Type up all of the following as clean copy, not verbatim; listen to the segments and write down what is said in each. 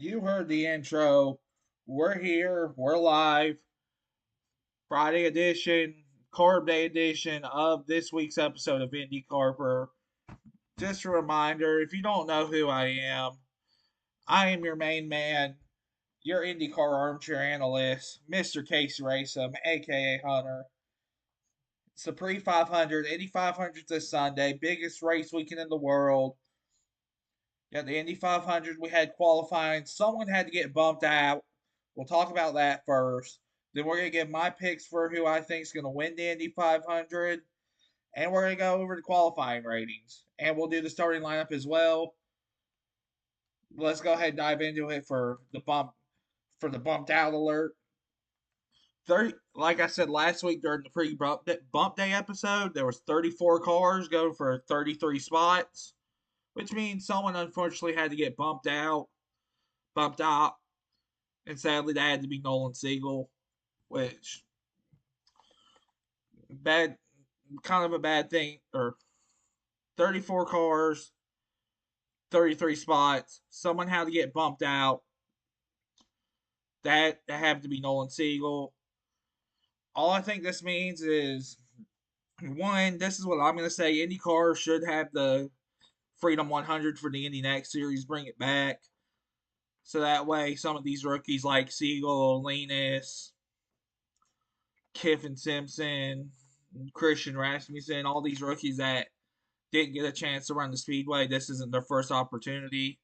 You heard the intro. We're here. We're live. Friday edition, Carb Day edition of this week's episode of Indycarper. Just a reminder, if you don't know who I am your main man, your IndyCar armchair analyst, Mr. Casey Racem, A.K.A. Hunter. It's the pre 500, Indy 500 this Sunday, biggest race weekend in the world. Got the Indy 500. We had qualifying. Someone had to get bumped out. We'll talk about that first. Then we're going to give my picks for who I think is going to win the Indy 500. And we're going to go over the qualifying ratings. And we'll do the starting lineup as well. Let's go ahead and dive into it for the bumped out alert. 30, like I said last week during the pre-bump day episode, there was 34 cars going for 33 spots, which means someone unfortunately had to get bumped out, and sadly that had to be Nolan Siegel, which bad, kind of a bad thing. Or 34 cars, 33 spots. Someone had to get bumped out. That had to be Nolan Siegel. All I think this means is one. This is what I'm going to say. IndyCar should have the Freedom 100 for the Indy Next Series. Bring it back. So that way, some of these rookies like Siegel, Linus, Kiffin Simpson, Christian Rasmussen, all these rookies that didn't get a chance to run the speedway, this isn't their first opportunity.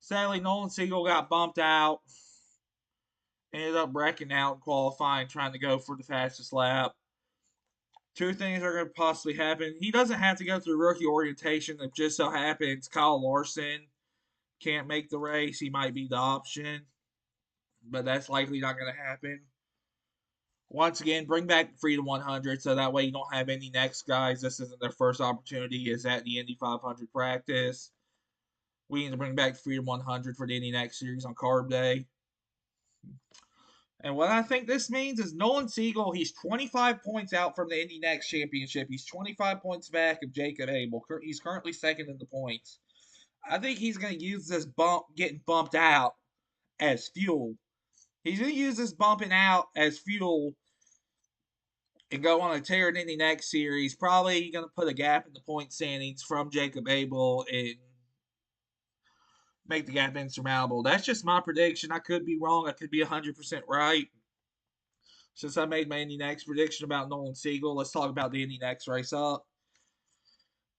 Sadly, Nolan Siegel got bumped out. Ended up wrecking out in qualifying, trying to go for the fastest lap. Two things are going to possibly happen. He doesn't have to go through rookie orientation. It just so happens Kyle Larson can't make the race. He might be the option, but that's likely not going to happen. Once again, bring back the Freedom 100 so that way you don't have any next guys. This isn't their first opportunity. Is at the Indy 500 practice. We need to bring back the Freedom 100 for the Indy Next Series on Carb Day. And what I think this means is Nolan Siegel, he's 25 points out from the Indy Next Championship. He's 25 points back of A.K.A. He's currently second in the points. I think he's going to use this getting bumped out, as fuel. He's going to use this bumping out as fuel and go on a tear in the next series. Probably going to put a gap in the point standings from Jacob Abel and make the gap insurmountable. That's just my prediction. I could be wrong. I could be 100% right. Since I made my Indy Next prediction about Nolan Siegel, let's talk about the Indy Next race up.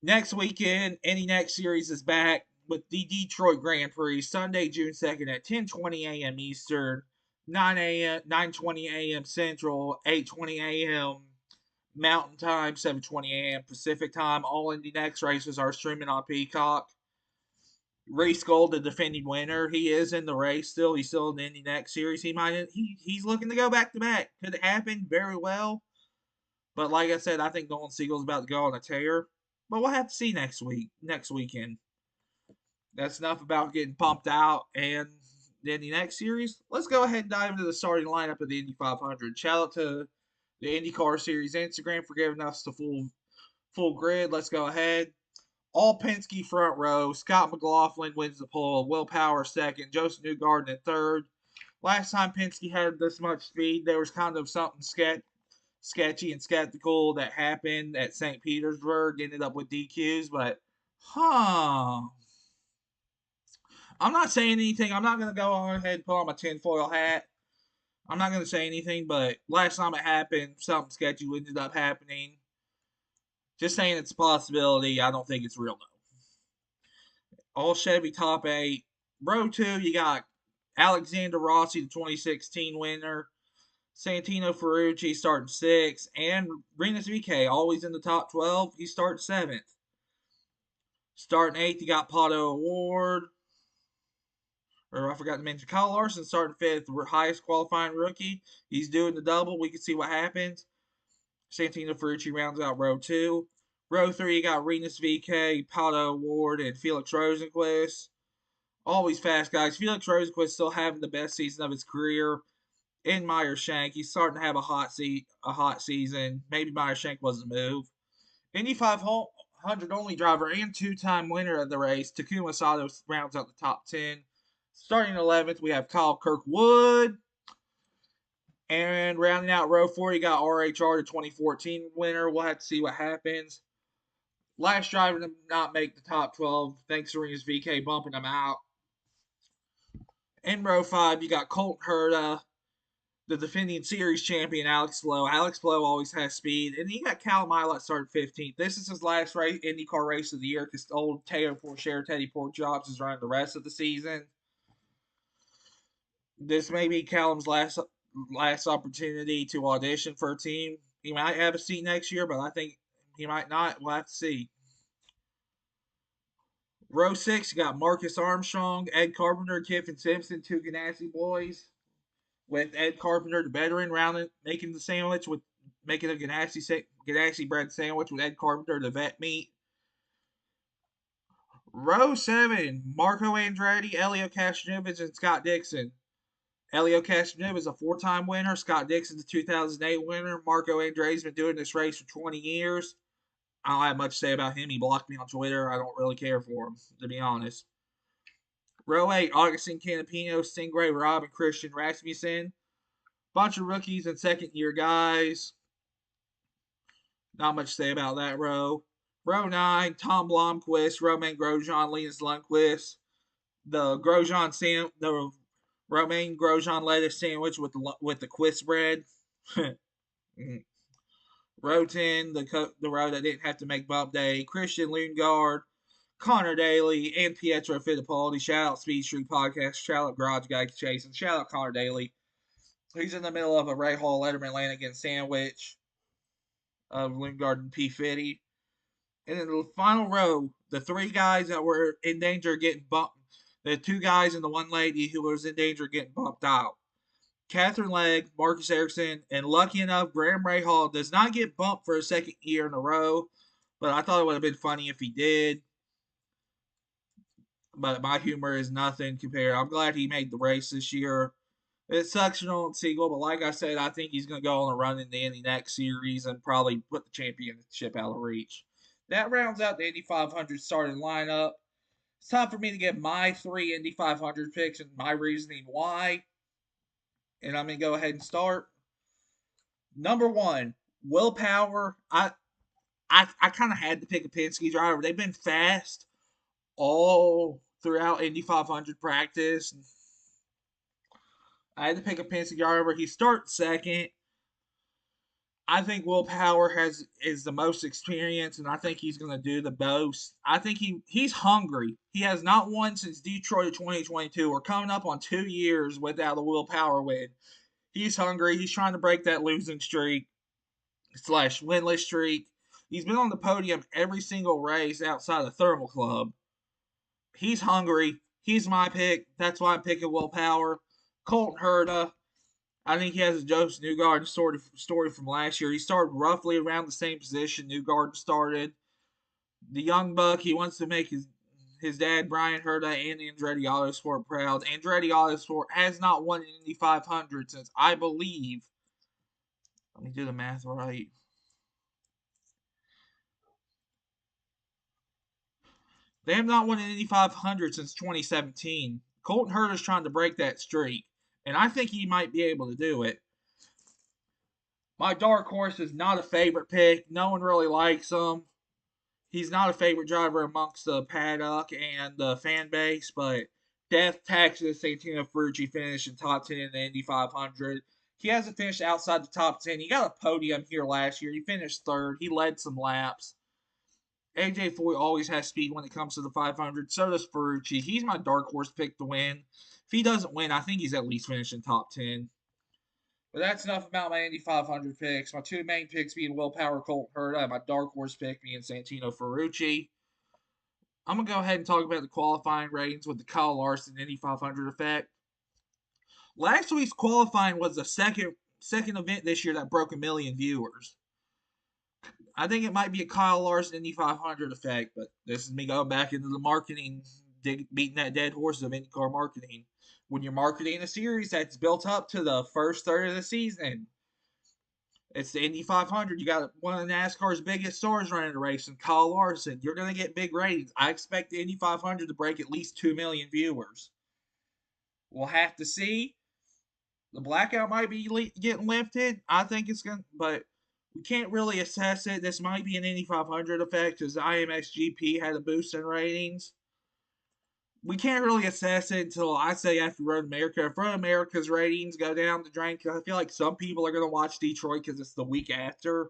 Next weekend, Indy Next Series is back with the Detroit Grand Prix, Sunday, June 2nd at 10:20 a.m. Eastern, 9:20 a.m. Central, 8:20 a.m. Mountain Time, 7:20 a.m. Pacific Time. All Indy Next races are streaming on Peacock. Reese Gold, the defending winner, he is in the race still. He's still in the Indy Next Series. He's looking to go back to back. Could happen very well. But like I said, I think Nolan Siegel's about to go on a tear. But we'll have to see next weekend. That's enough about getting pumped out and the Indy Next Series. Let's go ahead and dive into the starting lineup of the Indy 500. Shout out to the IndyCar Series Instagram for giving us the full grid. Let's go ahead. All Penske front row. Scott McLaughlin wins the pole. Will Power second. Joseph Newgarden in third. Last time Penske had this much speed, there was kind of something sketchy and skeptical that happened at St. Petersburg. Ended up with DQs, but I'm not saying anything. I'm not going to go on ahead and put on my tinfoil hat. I'm not going to say anything, but last time it happened, something sketchy ended up happening. Just saying it's a possibility. I don't think it's real, though. All Chevy top 8. Row 2, you got Alexander Rossi, the 2016 winner. Santino Ferrucci starting 6th. And Rinus VeeKay, always in the top 12. He starts 7th. Starting 8th, you got Pato Award. Or I forgot to mention Kyle Larson starting 5th, highest qualifying rookie. He's doing the double. We can see what happens. Santino Ferrucci rounds out row 2. Row 3, you got Rinus VeeKay, Pato Award, and Felix Rosenqvist. Always fast guys. Felix Rosenqvist still having the best season of his career. In Meyer-Shank, he's starting to have a hot season. Maybe Meyer-Shank was the move. Indy 500 only driver and two-time winner of the race, Takuma Sato rounds out the top 10. Starting 11th, we have Kyle Kirkwood. And rounding out row 4, you got RHR, the 2014 winner. We'll have to see what happens. Last driver to not make the top 12. Thanks to Serena's VK bumping them out. In row 5, you got Colton Herta, the defending series champion Alex Blow. Alex Blow always has speed. And you got Cal Milat starting 15th. This is his last race, IndyCar race of the year because old Taylor Porcher, Teddy Porkchops is running the rest of the season. This may be Callum's last opportunity to audition for a team. He might have a seat next year, but I think he might not. We'll have to see. Row 6, you got Marcus Armstrong, Ed Carpenter, Kiffin Simpson, two Ganassi boys. With Ed Carpenter, the veteran, making the sandwich with making a Ganassi bread sandwich with Ed Carpenter, the vet meat. Row 7, Marco Andretti, Elio Castroneves, and Scott Dixon. Elio Castroneves is a 4-time winner. Scott Dixon's a 2008 winner. Marco Andretti's been doing this race for 20 years. I don't have much to say about him. He blocked me on Twitter. I don't really care for him, to be honest. Row 8, Augustin Canapino, Stingray Rob, and Christian Rasmussen. Bunch of rookies and second-year guys. Not much to say about that row. Row 9, Tom Blomqvist, Romain Grosjean, Linus Lundqvist. The Romain Grosjean lettuce sandwich with the Quist bread. Row 10, the row that didn't have to make bump day. Christian Lundgaard, Connor Daly, and Pietro Fittipaldi. Shout out Speed Street Podcast. Shout out Garage Guy Chasing. Shout out Connor Daly. He's in the middle of a Ray Hall Letterman Lanigan sandwich of Lundgaard and P. Fitty. And in the final row, the three guys that were in danger of getting bumped, the two guys and the one lady who was in danger of getting bumped out. Catherine Legg, Marcus Ericsson, and lucky enough, Graham Rahal does not get bumped for a second year in a row. But I thought it would have been funny if he did. But my humor is nothing compared. I'm glad he made the race this year. It sucks for Nolan Siegel, but like I said, I think he's going to go on a run in the Indy next series and probably put the championship out of reach. That rounds out the Indy 500 starting lineup. It's time for me to get my 3 Indy 500 picks and my reasoning why. And I'm going to go ahead and start. Number 1, Will Power. I kind of had to pick a Penske driver. They've been fast all throughout Indy 500 practice. I had to pick a Penske driver. He starts second. I think Will Power is the most experience, and I think he's going to do the most. I think he's hungry. He has not won since Detroit of 2022. We're coming up on 2 years without a Will Power win. He's hungry. He's trying to break that losing streak / winless streak. He's been on the podium every single race outside of Thermal Club. He's hungry. He's my pick. That's why I'm picking Will Power. Colton Herta. I think he has a Joseph Newgarden story from last year. He started roughly around the same position Newgarden started. The young buck, he wants to make his dad, Brian Herta, and Andretti Autosport proud. Andretti Autosport has not won an Indy 500 since, I believe, let me do the math right. They have not won an Indy 500 since 2017. Colton Herta is trying to break that streak, and I think he might be able to do it. My dark horse is not a favorite pick. No one really likes him. He's not a favorite driver amongst the paddock and the fan base, but Death Texas Santino Ferrucci finished in top 10 in the Indy 500. He hasn't finished outside the top 10. He got a podium here last year. He finished third. He led some laps. AJ Foy always has speed when it comes to the 500. So does Ferrucci. He's my dark horse pick to win. If he doesn't win, I think he's at least finishing top 10. But that's enough about my Indy 500 picks. My 2 main picks being Will Power, Colton Herta, and my dark horse pick being Santino Ferrucci. I'm going to go ahead and talk about the qualifying ratings with the Kyle Larson Indy 500 effect. Last week's qualifying was the second event this year that broke 1 million viewers. I think it might be a Kyle Larson Indy 500 effect, but this is me going back into the marketing, beating that dead horse of IndyCar marketing. When you're marketing a series that's built up to the first third of the season, it's the Indy 500. You got one of NASCAR's biggest stars running the race, and Kyle Larson. You're going to get big ratings. I expect the Indy 500 to break at least 2 million viewers. We'll have to see. The blackout might be getting lifted. I think it's going to, but we can't really assess it. This might be an Indy 500 effect because the IMXGP had a boost in ratings. We can't really assess it until I say after Road America. If Road America's ratings go down the drain, because I feel like some people are going to watch Detroit because it's the week after.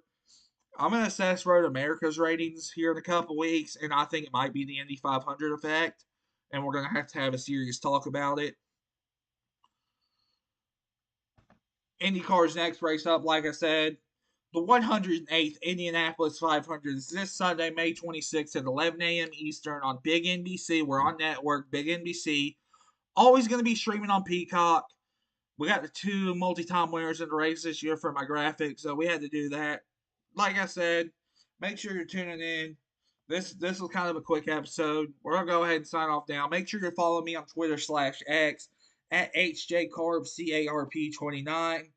I'm going to assess Road America's ratings here in a couple weeks, and I think it might be the Indy 500 effect, and we're going to have a serious talk about it. IndyCar's next race up, like I said, the 108th Indianapolis 500 is this Sunday, May 26th at 11 a.m. Eastern on Big NBC. We're on network, Big NBC. Always going to be streaming on Peacock. We got the two multi-time winners in the race this year for my graphics, so we had to do that. Like I said, make sure you're tuning in. This was kind of a quick episode. We're gonna go ahead and sign off now. Make sure you're following me on Twitter/X at HJCarb29.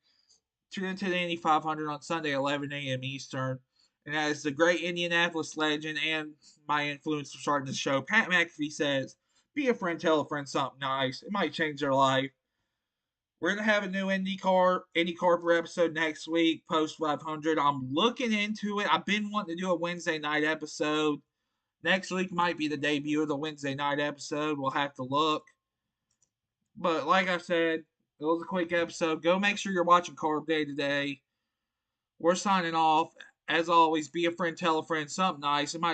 Tune into the Indy 500 on Sunday, 11 a.m. Eastern. And as the great Indianapolis legend and my influence for starting the show, Pat McAfee says, be a friend, tell a friend something nice. It might change their life. We're going to have a new Indycarper episode next week, post 500. I'm looking into it. I've been wanting to do a Wednesday night episode. Next week might be the debut of the Wednesday night episode. We'll have to look. But like I said, it was a quick episode. Go make sure you're watching Carb Day today. We're signing off. As always, be a friend, tell a friend something nice. It might